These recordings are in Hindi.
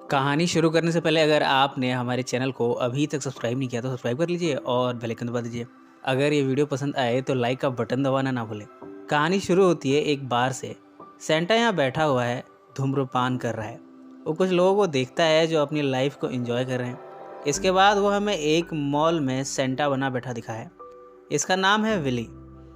कहानी शुरू करने से पहले अगर आपने हमारे चैनल को अभी तक सब्सक्राइब नहीं किया तो सब्सक्राइब कर लीजिए और बेल आइकन दबा दीजिए। अगर ये वीडियो पसंद आए तो लाइक का बटन दबाना ना भूलें। कहानी शुरू होती है एक बार से। सेंटा यहाँ बैठा हुआ है, धूम्रपान कर रहा है। वो कुछ लोगों को देखता है जो अपनी लाइफ को एंजॉय कर रहे हैं। इसके बाद वो हमें एक मॉल में सेंटा बना बैठा दिखा है। इसका नाम है विली।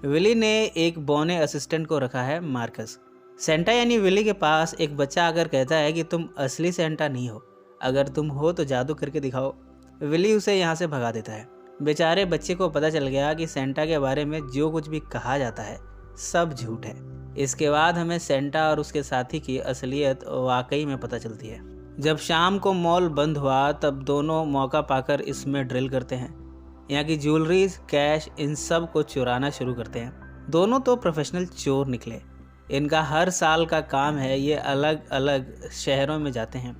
विली ने एक बौने असिस्टेंट को रखा है, मार्कस। सेंटा यानी विली के पास एक बच्चा आकर कहता है कि तुम असली सेंटा नहीं हो, अगर तुम हो तो जादू करके दिखाओ। विली उसे यहाँ से भगा देता है। बेचारे बच्चे को पता चल गया कि सेंटा के बारे में जो कुछ भी कहा जाता है सब झूठ है। इसके बाद हमें सेंटा और उसके साथी की असलियत वाकई में पता चलती है। जब शाम को मॉल बंद हुआ तब दोनों मौका पाकर इसमें ड्रिल करते हैं। यहाँ की ज्वेलरीज, कैश, इन सब को चुराना शुरू करते हैं। दोनों तो प्रोफेशनल चोर निकले। इनका हर साल का काम है, ये अलग अलग शहरों में जाते हैं,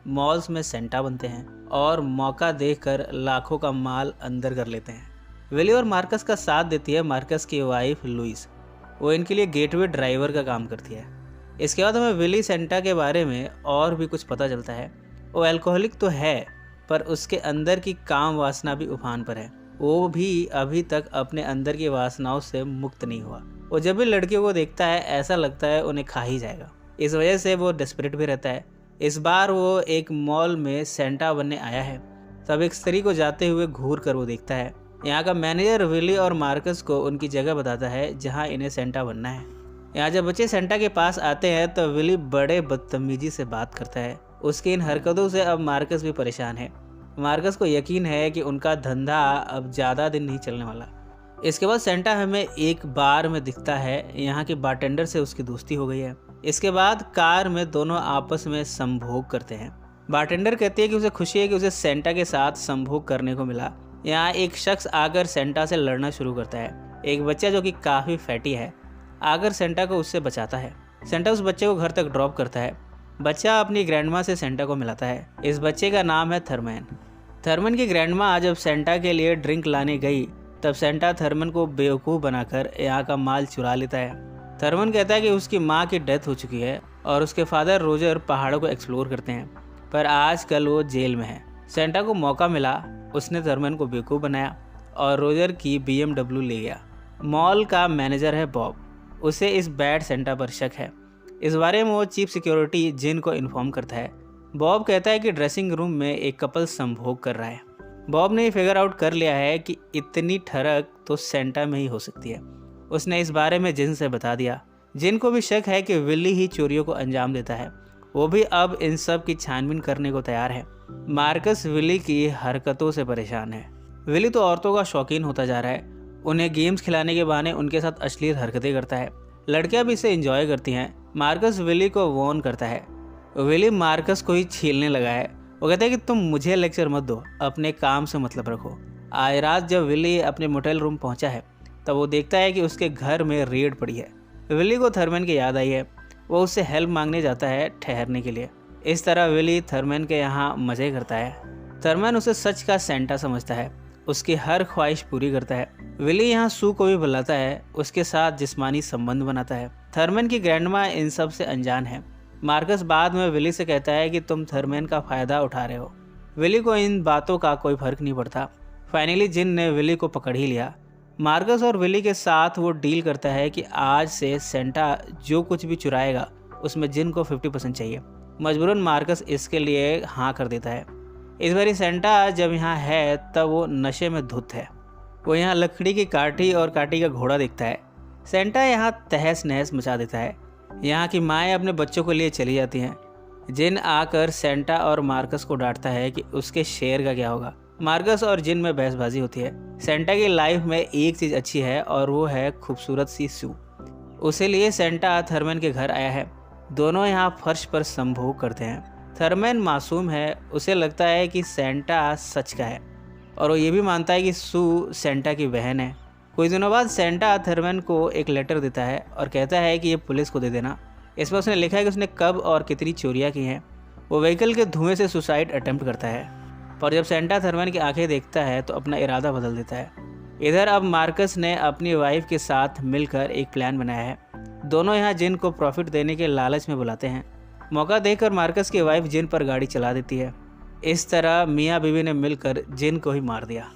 मॉल्स में सेंटा बनते हैं और मौका देखकर लाखों का माल अंदर कर लेते हैं। विली और मार्कस का साथ देती है मार्कस की वाइफ लुइस। वो इनके लिए गेटवे ड्राइवर का काम करती है। इसके बाद हमें विली सेंटा के बारे में और भी कुछ पता चलता है। वो अल्कोहलिक तो है, पर उसके अंदर की काम वासना भी उफान पर है। वो भी अभी तक अपने अंदर की वासनाओं से मुक्त नहीं हुआ। वो जब भी लड़कियों को देखता है ऐसा लगता है उन्हें खा ही जाएगा। इस वजह से वो डेस्परेट भी रहता है। इस बार वो एक मॉल में सेंटा बनने आया है। तब एक स्त्री को जाते हुए घूर कर वो देखता है। यहाँ का मैनेजर विली और मार्कस को उनकी जगह बताता है जहाँ इन्हें सेंटा बनना है। यहाँ जब बच्चे सेंटा के पास आते हैं तो विली बड़े बदतमीजी से बात करता है। उसकी इन हरकतों से अब मार्कस भी परेशान है। मार्कस को यकीन है कि उनका धंधा अब ज़्यादा दिन नहीं चलने वाला। इसके बाद सेंटा हमें एक बार में दिखता है। यहाँ के बारटेंडर से उसकी दोस्ती हो गई है। इसके बाद कार में दोनों आपस में संभोग करते हैं। बारटेंडर कहती है कि उसे खुशी है कि उसे सेंटा के साथ संभोग करने को मिला। यहाँ एक शख्स आकर सेंटा से लड़ना शुरू करता है। एक बच्चा जो कि काफ़ी फैटी है आकर सेंटा को उससे बचाता है। सेंटा उस बच्चे को घर तक ड्रॉप करता है। बच्चा अपनी ग्रैंडमा से सेंटा को मिलाता है। इस बच्चे का नाम है थर्मैन। थर्मन की ग्रैंडमा जब सेंटा के लिए ड्रिंक लाने गई तब सेंटा थर्मन को बेवकूफ़ बनाकर यहाँ का माल चुरा लेता है। थर्मन कहता है कि उसकी माँ की डेथ हो चुकी है और उसके फादर रोजर पहाड़ों को एक्सप्लोर करते हैं, पर आजकल वो जेल में है। सेंटा को मौका मिला, उसने थर्मन को बेवकूफ़ बनाया और रोजर की BMW ले गया। मॉल का मैनेजर है बॉब। उसे इस बैड सेंटा पर शक है। इस बारे में वो चीफ सिक्योरिटी जिन को इन्फॉर्म करता है। बॉब कहता है कि ड्रेसिंग रूम में एक कपल संभोग कर रहा है। बॉब ने फिगर आउट कर लिया है कि इतनी ठरक तो सेंटा में ही हो सकती है। उसने इस बारे में जिन से बता दिया। जिन को भी शक है कि विली ही चोरियों को अंजाम देता है। वो भी अब इन सब की छानबीन करने को तैयार है। मार्कस विली की हरकतों से परेशान है। विली तो औरतों का शौकीन होता जा रहा है। उन्हें गेम्स खिलाने के बहाने उनके साथ अश्लील हरकतें करता है। लड़कियां भी इसे एंजॉय करती हैं। मार्कस विली को वॉर्न करता है। विली मार्कस को ही छीलने लगा है। वो कहता है कि तुम मुझे लेक्चर मत दो, अपने काम से मतलब रखो। आज रात जब विली अपने मोटेल रूम पहुंचा है तब वो देखता है कि उसके घर में रेड पड़ी है। विली को थर्मन की याद आई है। वो उससे हेल्प मांगने जाता है ठहरने के लिए। इस तरह विली थर्मन के यहाँ मज़े करता है। थर्मन उसे सच का सेंटा समझता है, उसकी हर ख्वाहिश पूरी करता है। विली यहाँ सू को भी बुलाता है, उसके साथ जिस्मानी संबंध बनाता है। थर्मन की ग्रैंडमा इन सब से अनजान है। मार्कस बाद में विली से कहता है कि तुम थर्मन का फ़ायदा उठा रहे हो। विली को इन बातों का कोई फर्क नहीं पड़ता। फाइनली जिन ने विली को पकड़ ही लिया। मार्कस और विली के साथ वो डील करता है कि आज से सेंटा जो कुछ भी चुराएगा उसमें जिन को 50% चाहिए। मजबूरन मार्कस इसके लिए हाँ कर देता है। इस बारी सेंटा जब यहाँ है तब वो नशे में धुत है। वो यहाँ लकड़ी की काठी और काठी का घोड़ा देखता है। सेंटा यहाँ तहस नहस मचा देता है। यहाँ की माएँ अपने बच्चों को लिए चली जाती हैं। जिन आकर सेंटा और मार्कस को डांटता है कि उसके शेर का क्या होगा। मार्कस और जिन में बहसबाजी होती है। सेंटा की लाइफ में एक चीज़ अच्छी है और वो है खूबसूरत सी सू। उसे लिए सेंटा थर्मन के घर आया है। दोनों यहाँ फर्श पर संभोग करते हैं। थर्मन मासूम है, उसे लगता है कि सेंटा सच का है और वो ये भी मानता है कि सू सेंटा की बहन है। कुछ दिनों बाद सेंटा थर्मन को एक लेटर देता है और कहता है कि ये पुलिस को दे देना। इसमें उसने लिखा है कि उसने कब और कितनी चोरियां की हैं। वो व्हीकल के धुएं से सुसाइड अटेम्प्ट करता है, पर जब सेंटा थर्मन की आंखें देखता है तो अपना इरादा बदल देता है। इधर अब मार्कस ने अपनी वाइफ के साथ मिलकर एक प्लान बनाया है। दोनों यहाँ जिन को प्रॉफिट देने के लालच में बुलाते हैं। मौका देखकर मार्कस की वाइफ जिन पर गाड़ी चला देती है। इस तरह मियाँ बीवी ने मिलकर जिन को ही मार दिया।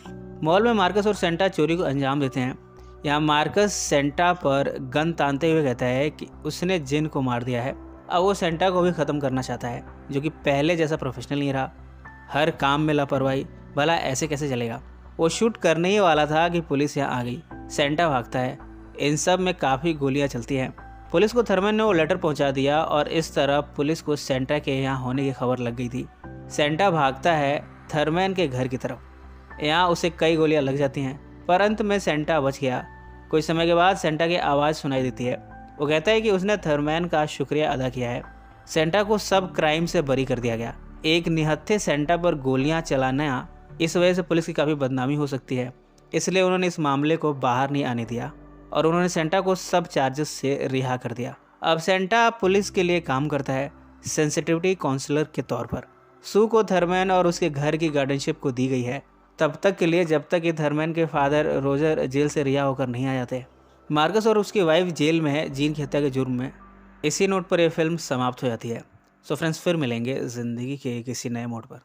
मॉल में मार्कस और सेंटा चोरी को अंजाम देते हैं। यहाँ मार्कस सेंटा पर गन तानते हुए कहता है कि उसने जिन को मार दिया है। अब वो सेंटा को भी ख़त्म करना चाहता है, जो कि पहले जैसा प्रोफेशनल नहीं रहा। हर काम में लापरवाही, भला ऐसे कैसे चलेगा। वो शूट करने ही वाला था कि पुलिस यहाँ आ गई। सेंटा भागता है। इन सब में काफ़ी गोलियाँ चलती हैं। पुलिस को थर्मन ने वो लेटर पहुंचा दिया और इस तरह पुलिस को सेंटा के यहाँ होने की खबर लग गई थी। सेंटा भागता है थर्मन के घर की तरफ। यहाँ उसे कई गोलियां लग जाती हैं, पर अंत में सेंटा बच गया। कुछ समय के बाद सेंटा की आवाज़ सुनाई देती है। वो कहता है कि उसने थर्मन का शुक्रिया अदा किया है। सेंटा को सब क्राइम से बरी कर दिया गया। एक निहत्थे सेंटा पर गोलियां चलाना, इस वजह से पुलिस की काफ़ी बदनामी हो सकती है, इसलिए उन्होंने इस मामले को बाहर नहीं आने दिया और उन्होंने सेंटा को सब चार्जेस से रिहा कर दिया। अब सेंटा पुलिस के लिए काम करता है, सेंसिटिविटी काउंसलर के तौर पर। सू को थर्मन और उसके घर की गार्डनशिप को दी गई है, तब तक के लिए जब तक कि थर्मन के फादर रोजर जेल से रिहा होकर नहीं आ जाते। मार्कस और उसकी वाइफ जेल में है जीन की हत्या के जुर्म में। इसी नोट पर यह फिल्म समाप्त हो जाती है। सो फ्रेंड्स, फिर मिलेंगे ज़िंदगी के किसी नए मोड़ पर।